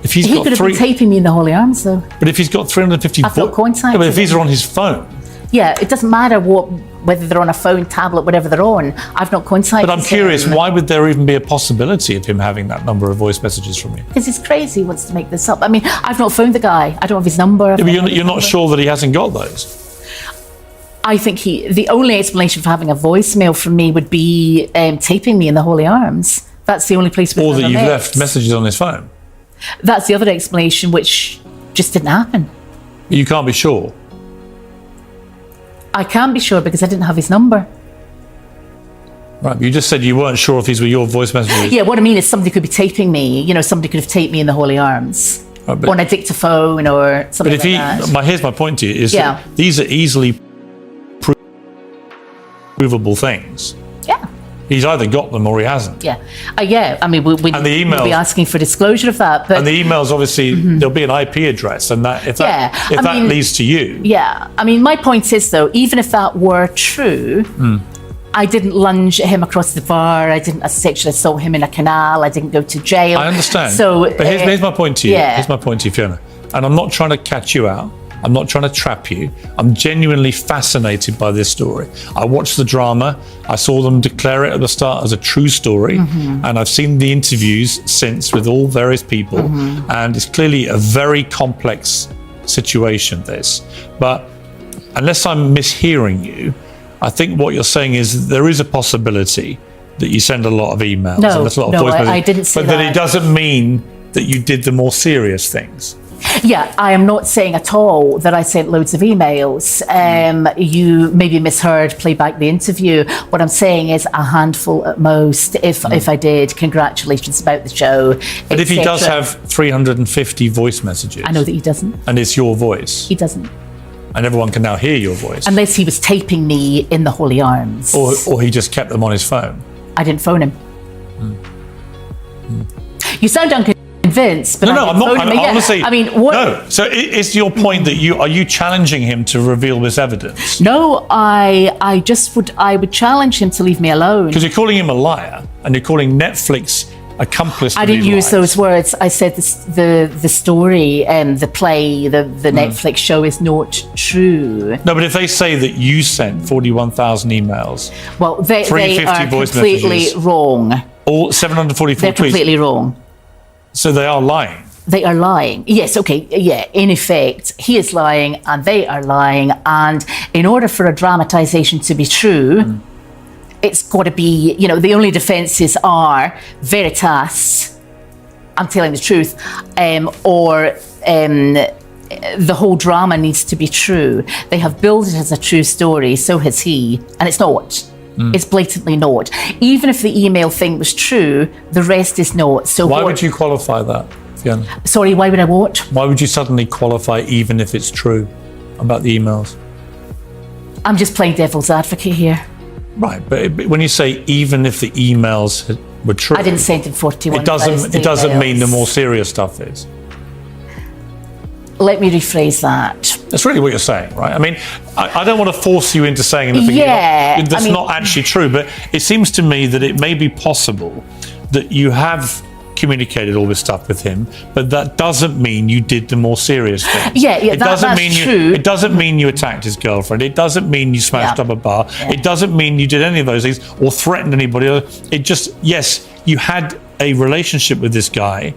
if he's He got could have three, been taping me in the Holy Arms, though. but if he's got 350, I've not contacted yeah, but if these him. are on his phone. Yeah, it doesn't matter whether they're on a phone, tablet, whatever they're on. I've not contacted But I'm curious, him. why would there even be a possibility of him having that number of voice messages from you? Because he's crazy, he wants to make this up. I mean, I've not found the guy. I don't have his number. Yeah, but you're not sure that he hasn't got those. I think the only explanation for having a voicemail from me would be taping me in the Holy Arms. That's the only place we've Or that ever you've met. left messages on his phone. That's the other explanation, which just didn't happen. You can't be sure. I can't be sure because I didn't have his number. Right, but you just said you weren't sure if these were your voice messages. Yeah, what I mean is somebody could be taping me. You know, somebody could have taped me in the Holy Arms. Right, but- on a dictaphone or something But if like that. here's my point to you, is Yeah. that these are easily provable things. Yeah. He's either got them or he hasn't. Yeah. Yeah. I mean, we'll And the we'll be emails- asking for disclosure of that. But And the emails, obviously, there'll be an IP address, and that if Yeah, that, I that mean- leads to you, yeah. I mean, my point is, though, even if that were true, I didn't lunge at him across the bar. I didn't sexually assault him in a canal. I didn't go to jail. I understand. So, but here's my point to you. yeah. Here's my point to you, Fiona. And I'm not trying to catch you out. I'm not trying to trap you. I'm genuinely fascinated by this story. I watched the drama. I saw them declare it at the start as a true story. And I've seen the interviews since with all various people. And it's clearly a very complex situation, this. But unless I'm mishearing you, I think what you're saying is there is a possibility that you send a lot of emails No, and there's a lot of no, voice messages. I didn't say but that that. it doesn't mean that you did the more serious things. Yeah, I am not saying at all that I sent loads of emails. You maybe misheard, play back the interview. What I'm saying is a handful at most. If I did, congratulations about the show. But if he does etc. have 350 voice messages, I know that he doesn't. and it's your voice, He doesn't. and everyone can now hear your voice, Unless he was taping me in the Holy Arms. or he just kept them on his phone. I didn't phone him. You sound unconvinced, but No, I no, didn't I'm not. phone him. Yeah, Honestly, I mean, what? No. So it's your point that are you challenging him to reveal this evidence? No, I would challenge him to leave me alone. Because you're calling him a liar, and you're calling Netflix accomplice. I didn't use those words. I said the story, the play, the Netflix show is not true. No, but if they say that you sent 41,000 emails, Well, they 350 are voice completely messages. wrong. all 744 They're tweets, completely wrong. so they are lying. They are lying. Yes, okay, yeah, in effect, he is lying and they are lying. And in order for a dramatization to be true, it's got to be, the only defenses are veritas, I'm telling the truth, or the whole drama needs to be true. They have billed it as a true story, so has he, and it's not. It's blatantly not. Even if the email thing was true, the rest is not. So Why would you qualify that, Fiona? Sorry, why would I what? Why would you suddenly qualify even if it's true about the emails? I'm just playing devil's advocate here. Right, but when you say even if the emails were true, I didn't send him 41. it doesn't mean the more serious stuff is. Let me rephrase that. That's really what you're saying, right? I mean, I don't want to force you into saying anything Yeah, that's not actually true, but it seems to me that it may be possible that you have communicated all this stuff with him, but that doesn't mean you did the more serious things. Yeah, it doesn't that's mean true. It doesn't mean you attacked his girlfriend. It doesn't mean you smashed up a bar. It doesn't mean you did any of those things or threatened anybody. It just, yes, you had a relationship with this guy,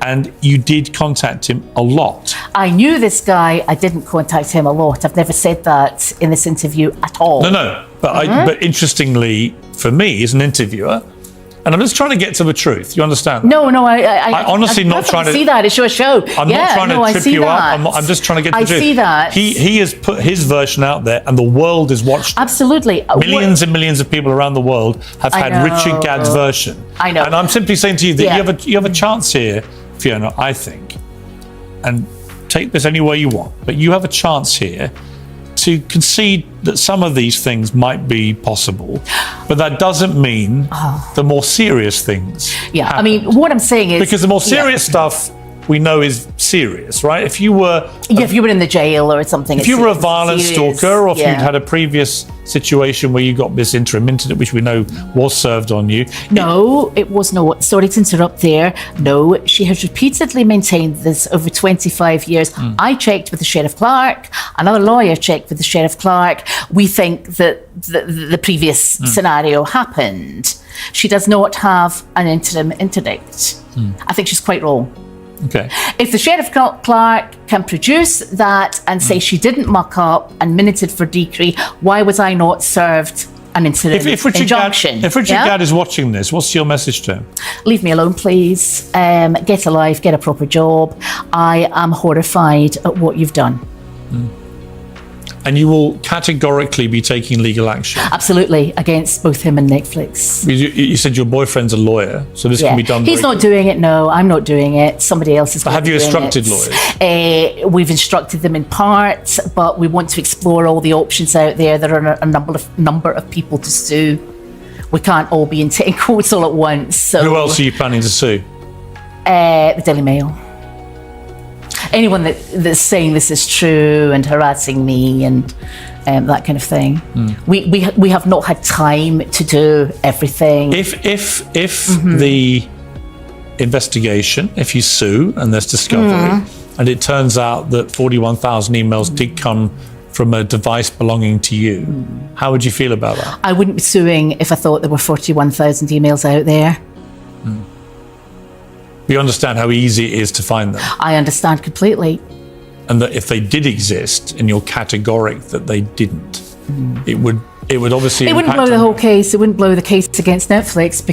and you did contact him a lot. I knew this guy. I didn't contact him a lot. I've never said that in this interview at all. No. But but interestingly, for me, as an interviewer, and I'm just trying to get to the truth. You understand? No, I honestly I'm not trying to see that. It's your show. I'm not trying to trip you up. That. I'm just trying to get to I the truth. see that. He has put his version out there, and the world has watched it. Absolutely. Millions and millions of people around the world have had Richard Gadd's version. I know. And I'm simply saying to you that you have a chance here, Fiona, I think, and take this any way you want, but you have a chance here to concede that some of these things might be possible, but that doesn't mean the more serious things. Yeah, happen. I mean, what I'm saying is because the more serious stuff we know is serious, right? If you were if you were in the jail or something. if you were a violent serious, stalker, or if yeah. you'd had a previous situation where you got this interim incident, which we know was served on you. No, it was not. Sorry to interrupt there. No, she has repeatedly maintained this over 25 years. I checked with the Sheriff Clark. Another lawyer checked with the Sheriff Clark. We think that the previous scenario happened. She does not have an interim interdict. I think she's quite wrong. Okay. If the Sheriff Clark can produce that and say she didn't muck up and minuted for decree, why was I not served an interim injunction? If Richard Gad is watching this, what's your message to him? Leave me alone, please. Get a life, get a proper job. I am horrified at what you've done. And you will categorically be taking legal action? Absolutely, against both him and Netflix. You said your boyfriend's a lawyer, so this can be done. He's not doing it, no, I'm not doing it. Somebody else is doing it. Have you instructed lawyers? We've instructed them in part, but we want to explore all the options out there. There are a number of people to sue. We can't all be in 10 courts all at once. So who else are you planning to sue? The Daily Mail. Anyone that's saying this is true and harassing me and that kind of thing. We have not had time to do everything. If the investigation, if you sue and there's discovery, and it turns out that 41,000 emails did come from a device belonging to you, how would you feel about that? I wouldn't be suing if I thought there were 41,000 emails out there. You understand how easy it is to find them? I understand completely. And that if they did exist and you're categoric that they didn't, it would obviously It wouldn't blow the whole case. It wouldn't blow the case against Netflix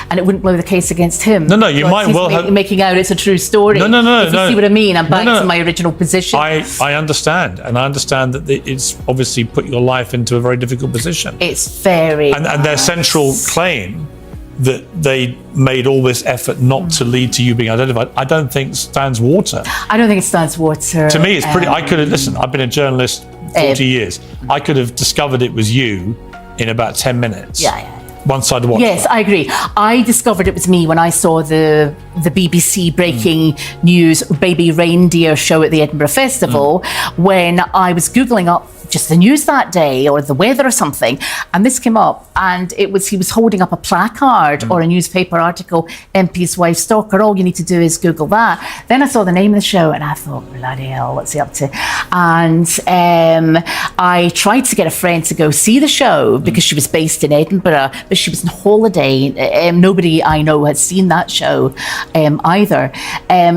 and it wouldn't blow the case against him. No, you might well have making out it's a true story. No. If you see what I mean, I'm back to my original position. I understand, and I understand that it's obviously put your life into a very difficult position. It's very and their central claim that they made all this effort not to lead to you being identified, I don't think stands water. I don't think it stands water. To me, it's pretty. I could have listen. I've been a journalist 40 years. I could have discovered it was you in about 10 minutes. Yeah. Once I'd watched. Yes, I agree. I discovered it was me when I saw the BBC breaking news Baby Reindeer show at the Edinburgh Festival, when I was Googling up just the news that day or the weather or something, and this came up, and he was holding up a placard or a newspaper article, MP's wife stalker, all you need to do is Google that. Then I saw the name of the show and I thought, bloody hell, what's he up to? And I tried to get a friend to go see the show because she was based in Edinburgh, but she was on holiday. Nobody I know had seen that show either.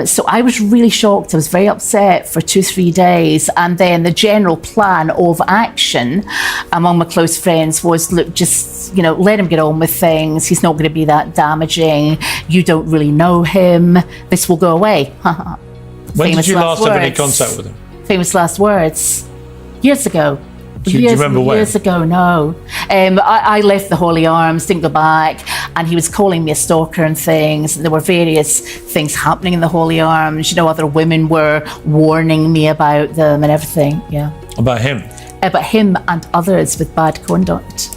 So I was really shocked. I was very upset for 2-3 days, and then the general plan of action among my close friends was, look, just let him get on with things. He's not going to be that damaging. You don't really know him. This will go away. When did you last have any contact with him? Famous last words. Years ago. Do you remember when? Years ago, no. I left the Holy Arms, didn't go back, and he was calling me a stalker and things. And there were various things happening in the Holy Arms. Other women were warning me about them and everything. Yeah. About him? About him and others with bad conduct.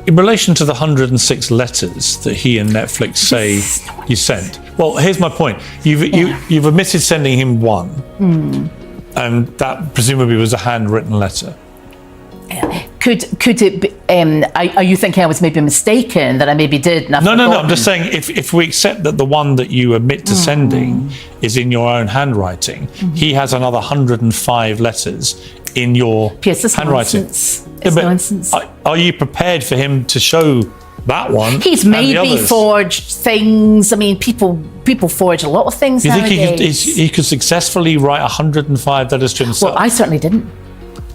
In relation to the 106 letters that he and Netflix say you sent, well, here's my point. You've admitted sending him one, and that presumably was a handwritten letter. Could it be, are you thinking I was maybe mistaken, that I maybe did? No, I'm just saying, if we accept that the one that you admit to sending is in your own handwriting, he has another 105 letters in your handwriting. It's nonsense. Are you prepared for him to show that one? He's maybe forged things. I mean, people forge a lot of things nowadays. You think he could successfully write 105 letters to himself? Well, I certainly didn't.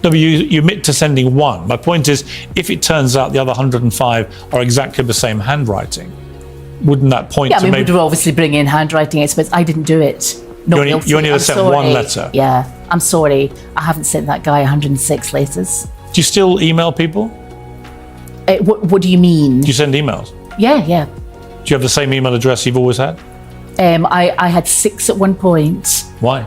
No, but you admit to sending one. My point is, if it turns out the other 105 are exactly the same handwriting, wouldn't that point to maybe... we would obviously bring in handwriting experts. I didn't do it. You only ever sent one letter? Yeah, I'm sorry. I haven't sent that guy 106 letters. Do you still email people? What do you mean? Do you send emails? Yeah. Do you have the same email address you've always had? I had 6 at one point. Why?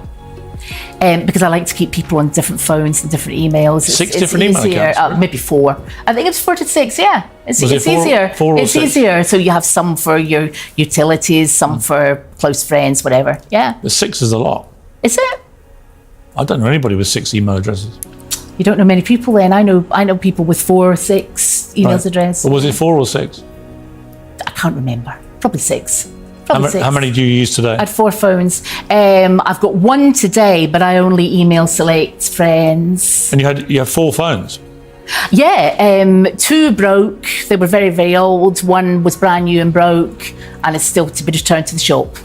because I like to keep people on different phones and different emails. Six different email accounts? Maybe 4. I think it's 4 to 6, yeah. It's easier. Four or it's six? easier. So you have some for your utilities, some for close friends, whatever. Yeah. The 6 is a lot. Is it? I don't know anybody with 6 email addresses. You don't know many people then. I know people with 4 or 6 emails address. Or was it 4 or 6? I can't remember. Probably 6. How many do you use today? I had 4 phones. I've got 1 today, but I only email select friends. And you have 4 phones? Yeah, 2 broke. They were very, very old. 1 was brand new and broke, and it's still to be returned to the shop.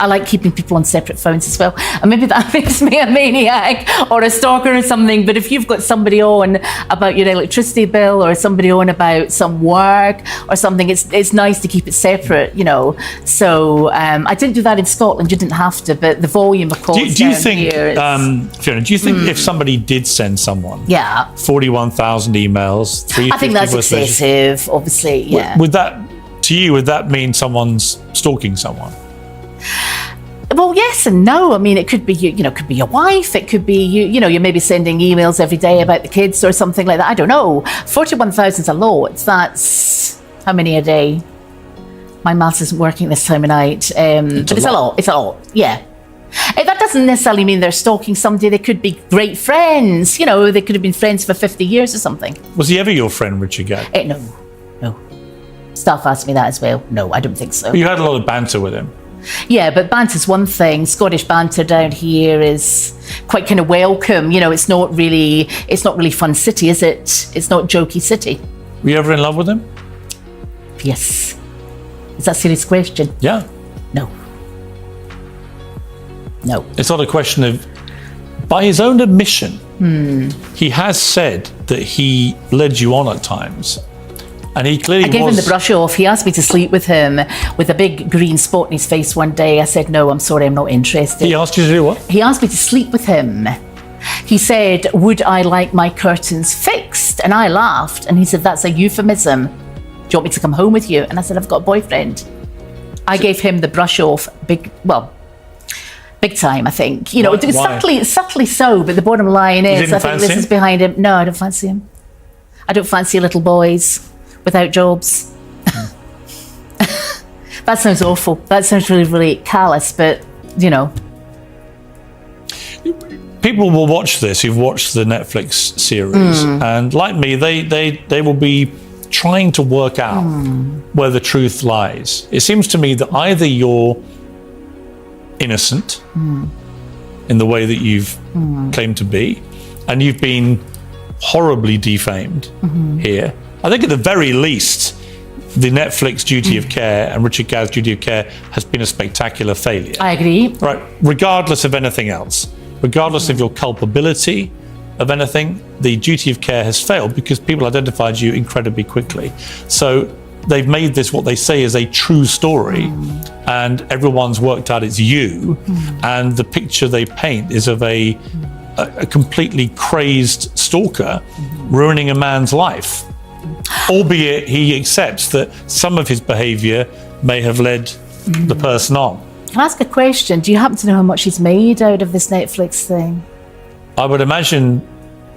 I like keeping people on separate phones as well. And maybe that makes me a maniac or a stalker or something. But if you've got somebody on about your electricity bill or somebody on about some work or something, it's nice to keep it separate, you know. So I didn't do that in Scotland. You didn't have to, but the volume of calls do you think, here is... Fiona, do you think if somebody did send someone 41,000 emails, 350 I think that's excessive, obviously, yeah. Would that mean someone's stalking someone? Well, yes and no. I mean, it could be it could be your wife. It could be you're maybe sending emails every day about the kids or something like that. I don't know. 41,000 is a lot. That's how many a day? My maths isn't working this time of night. But it's a lot. It's a lot. Yeah. That doesn't necessarily mean they're stalking somebody. They could be great friends. You know, they could have been friends for 50 years or something. Was he ever your friend, Richard Gad? No. Staff asked me that as well. No, I don't think so. You had a lot of banter with him. Yeah, but banter's one thing. Scottish banter down here is quite kind of welcome. You know, it's not really Fun City, is it? It's not jokey city. Were you ever in love with him? Yes. Is that a serious question? Yeah. No. It's not a question of... By his own admission, he has said that he led you on at times. And he clearly I gave him the brush off. He asked me to sleep with him with a big green spot in his face one day. I said, no, I'm sorry, I'm not interested. He asked you to do what? He asked me to sleep with him. He said, would I like my curtains fixed? And I laughed. And he said, that's a euphemism. Do you want me to come home with you? And I said, I've got a boyfriend. I gave him the brush off big time, I think. You know, subtly so, but the bottom line is, I think this is behind him. No, I don't fancy him. I don't fancy little boys without jobs. That sounds awful. That sounds really, really callous, but, you know. People will watch this who've watched the Netflix series, and like me, they will be trying to work out where the truth lies. It seems to me that either you're innocent in the way that you've claimed to be, and you've been horribly defamed here. I think at the very least, the Netflix duty of care and Richard Gad's duty of care has been a spectacular failure. I agree. Right, regardless of anything else, regardless of your culpability of anything, the duty of care has failed because people identified you incredibly quickly. So they've made this what they say is a true story, and everyone's worked out it's you, and the picture they paint is of a completely crazed stalker ruining a man's life. Albeit he accepts that some of his behaviour may have led the person on. Can I ask a question? Do you happen to know how much he's made out of this Netflix thing? I would imagine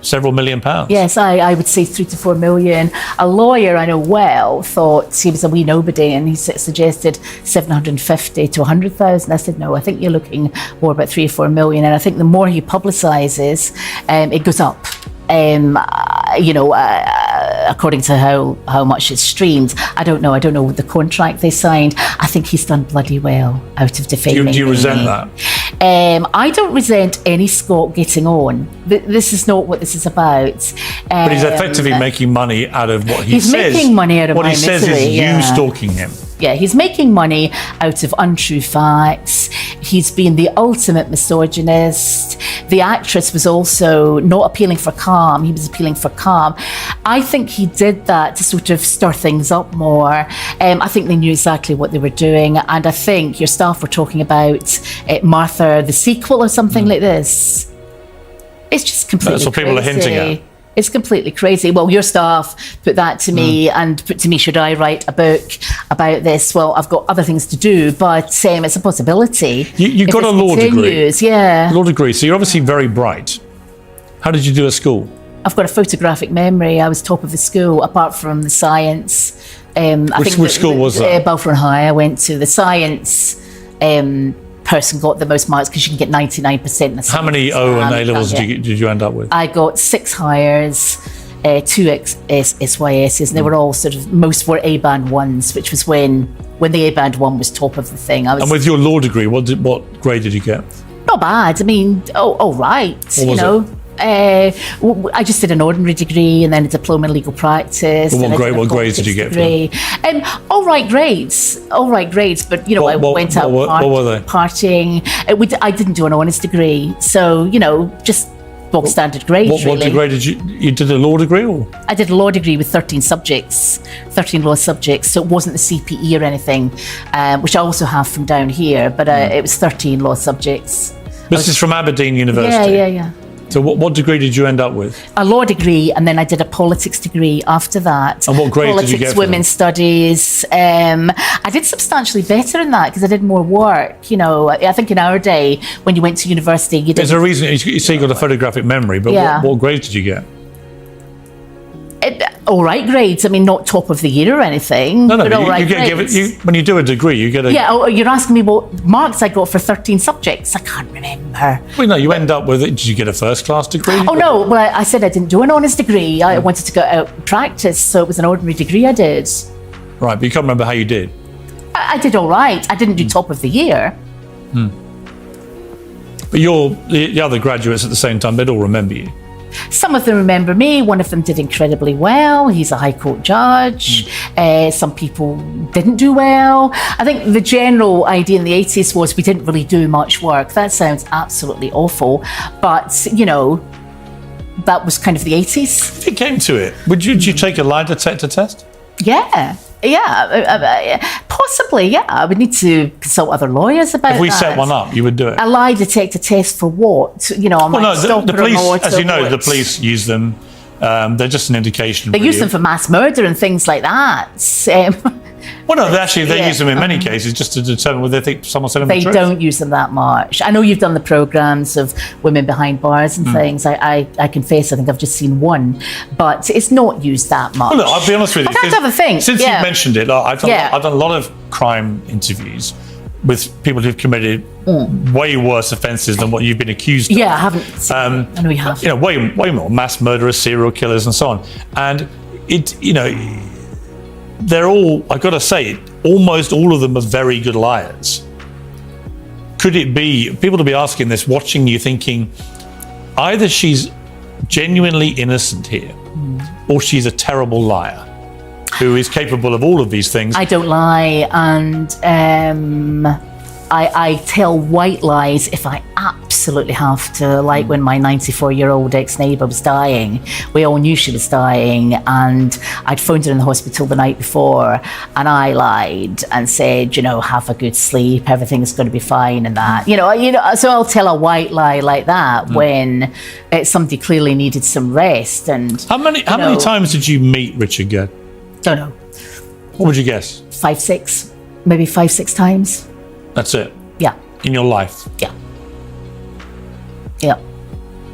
several £1 million. Yes, I would say 3 to 4 million. A lawyer I know well thought he was a wee nobody, and he suggested 750 to 100,000. I said, no, I think you're looking more about 3 or 4 million. And I think the more he publicises, it goes up. According to how much it's streamed. I don't know the contract they signed. I think he's done bloody well out of defaming. Do you resent that? I don't resent any Scot getting on. This is not what this is about. But he's effectively making money out of what he says. He's making money out of what my he says misery, is you stalking him. Yeah, he's making money out of untrue facts. He's been the ultimate misogynist. The actress was also not appealing for calm. He was appealing for calm. I think he did that to sort of stir things up more. I think they knew exactly what they were doing. And I think your staff were talking about Martha, the sequel or something like this. It's just completely That's what people are hinting at. It's completely crazy. Well, your staff put that to me and put to me, should I write a book? about this. Well, I've got other things to do, but it's a possibility. You got a law degree. Yeah. Law degree. So you're obviously very bright. How did you do at school? I've got a photographic memory. I was top of the school, apart from the science. Which school was that? Balfour High. I went to the science. Person got the most marks because you can get 99% in the science. How many O and A levels did you end up with? I got 6 hires, 2 SYSs, and they were all sort of, most were A-band 1s, which was when the A-band 1 was top of the thing. And with your law degree, what grade did you get? Not bad. I mean, all right. What was it? I just did an ordinary degree and then a diploma in legal practice. Well, what grades did you get for? All right grades, but I went out what were they? partying. I didn't do an honours degree, so just bog standard grades. What degree did you did a law degree or? I did a law degree with 13 subjects, 13 law subjects, so it wasn't the CPE or anything, which I also have from down here, but it was 13 law subjects. This is from Aberdeen University? Yeah. So what degree did you end up with? A law degree, and then I did a politics degree after that. And what grade did you get for women's studies. I did substantially better in that because I did more work. I think in our day, when you went to university, you did. There's a reason you say you got a photographic memory, but what grades did you get? All right grades. I mean, not top of the year or anything. No, but all right grades. When you do a degree, you get a... Yeah, you're asking me what marks I got for 13 subjects. I can't remember. Well, no, you end up with it. Did you get a first-class degree? Oh, no. Well, I said I didn't do an honours degree. I wanted to go out and practice, so it was an ordinary degree I did. Right, but you can't remember how you did? I did all right. I didn't do top of the year. But the other graduates at the same time, they'd all remember you. Some of them remember me. One of them did incredibly well. He's a High Court judge. Some people didn't do well. I think the general idea in the 80s was we didn't really do much work. That sounds absolutely awful. But, that was kind of the 80s. If it came to it, would you take a lie detector test? Yeah. Possibly, yeah. I would need to consult other lawyers about that. If we set one up, you would do it? A lie detector test for what? The police, as you know, the police use them. They're just an indication. They use them for mass murder and things like that. Well, no, they use them in many cases just to determine whether they think someone said them the truth. They don't use them that much. I know you've done the programmes of women behind bars and things. I confess, I think I've just seen one, but it's not used that much. Well, look, I'll be honest with you. I'd have to have a think. Since you've mentioned it, I've done a lot of crime interviews with people who've committed way worse offences than what you've been accused of. Yeah, I haven't. I know you have. Way more mass murderers, serial killers, and so on. And they're all, I've got to say, almost all of them are very good liars. Could it be, people to be asking this, watching you thinking, either she's genuinely innocent here, or she's a terrible liar who is capable of all of these things? I don't lie, and I tell white lies if I absolutely have to, like when my 94-year-old ex-neighbour was dying. We all knew she was dying, and I'd phoned her in the hospital the night before, and I lied and said, have a good sleep, everything's going to be fine, and that. So I'll tell a white lie like that when somebody clearly needed some rest. And how many times did you meet Richard Gad? Don't know. What would you guess? 5, 6, maybe 5, 6 times. That's it? Yeah. In your life? Yeah.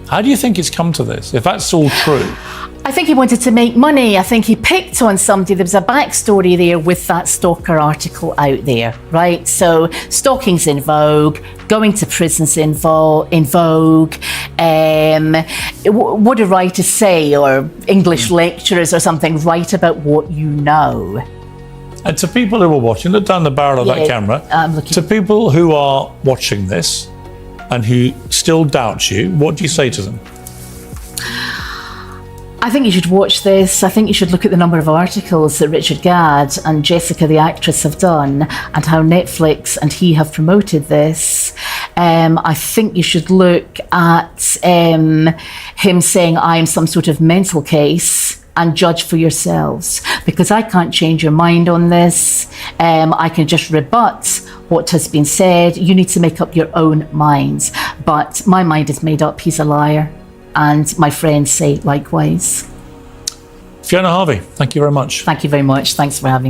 How do you think it's come to this, if that's all true? I think he wanted to make money. I think he picked on somebody. There was a backstory there with that stalker article out there, right? So stalking's in vogue, going to prison's in vogue. What do writers say, or English lecturers or something, write about what you know? And to people who are watching, look down the barrel of that camera. To people who are watching this and who still doubt you, what do you say to them? I think you should watch this. I think you should look at the number of articles that Richard Gad and Jessica, the actress, have done, and how Netflix and he have promoted this. I think you should look at him saying, I am some sort of mental case, and judge for yourselves, because I can't change your mind on this. I can just rebut what has been said. You need to make up your own minds. But my mind is made up. He's a liar. And my friends say likewise. Fiona Harvey, thank you very much. Thank you very much. Thanks for having me.